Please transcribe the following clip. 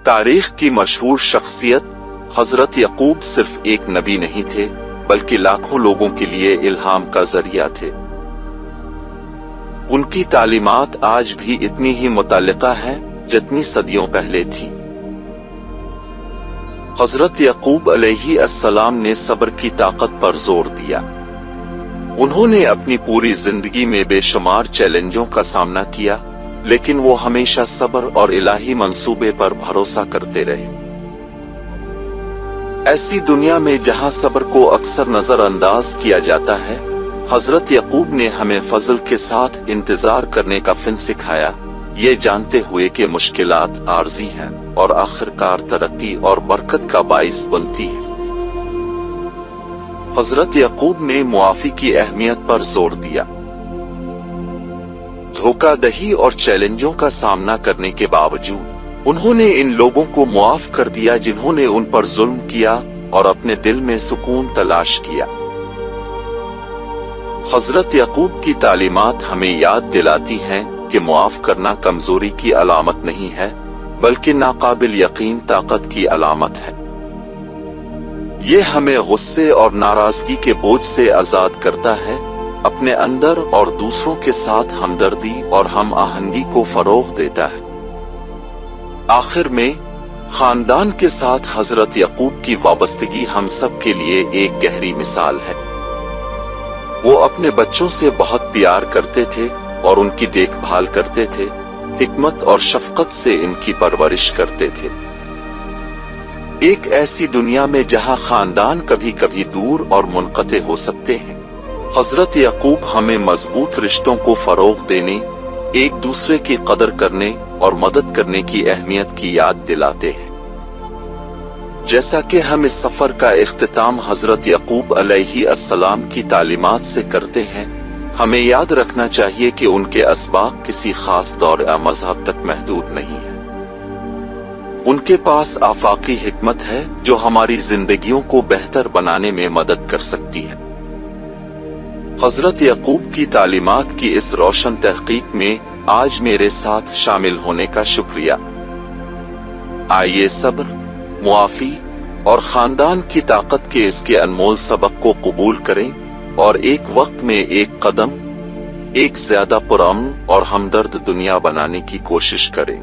तारीख की मशहूर शख्सियत हजरत यकूब सिर्फ एक नबी नहीं थे, बल्कि लाखों लोगों के लिए इल्हाम का जरिया थे। उनकी तालीमात आज भी इतनी ही मुतल्लिका है जितनी सदियों पहले थी। हजरत यकूब अलैहिस्सलाम ने सब्र की ताकत पर जोर दिया। उन्होंने अपनी पूरी जिंदगी में बेशुमार चैलेंजों का सामना किया, लेकिन वो हमेशा सब्र और इलाही मंसूबे पर भरोसा करते रहे। ऐसी दुनिया में जहां सब्र को अक्सर नजरअंदाज किया जाता है, हजरत यकूब ने हमें फजल के साथ इंतजार करने का फिन सिखाया, ये जानते हुए कि मुश्किलात आर्जी हैं और आखिरकार तरक्की और बरकत का बाइस बनती है। हजरत यकूब ने मुआफी की अहमियत पर जोर दिया। धोखाधड़ी और चैलेंजों का सामना करने के बावजूद उन्होंने इन लोगों को मुआफ कर दिया जिन्होंने उन पर जुल्म किया और अपने दिल में सुकून तलाश किया। हजरत यकूब की तालीमात हमें याद दिलाती हैं कि मुआफ करना कमजोरी की अलामत नहीं है, बल्कि नाकाबिल यकीन ताकत की अलामत है। ये हमें गुस्से और नाराजगी के बोझ से आजाद करता है, अपने अंदर और दूसरों के साथ हमदर्दी और हम आहंगी को फरोग देता है। आखिर में खानदान के साथ हजरत यकूब की वाबस्तगी हम सब के लिए एक गहरी मिसाल है। वो अपने बच्चों से बहुत प्यार करते थे और उनकी देखभाल करते थे, हिकमत और शफकत से इनकी परवरिश करते थे। एक ऐसी दुनिया में जहां खानदान कभी कभी दूर और मुनक़ते हो सकते हैं, हजरत यकूब हमें मजबूत रिश्तों को फरोग देने, एक दूसरे की कदर करने और मदद करने की अहमियत की याद दिलाते हैं। जैसा कि हम इस सफर का इख्तिताम हजरत यकूब अलैहिस्सलाम की तालीमात से करते हैं, हमें याद रखना चाहिए कि उनके असबाक किसी खास दौर या मजहब तक महदूद नहीं है। उनके पास आफाकी हिकमत है जो हमारी जिंदगियों को बेहतर बनाने में मदद कर सकती है। हजरत यकूब की तालीमात की इस रोशन तहकीक में आज मेरे साथ शामिल होने का शुक्रिया। आइए सब्र, मुआफी और खानदान की ताकत के इसके अनमोल सबक को कबूल करें और एक वक्त में एक कदम, एक ज्यादा पुरअमन और हमदर्द दुनिया बनाने की कोशिश करें।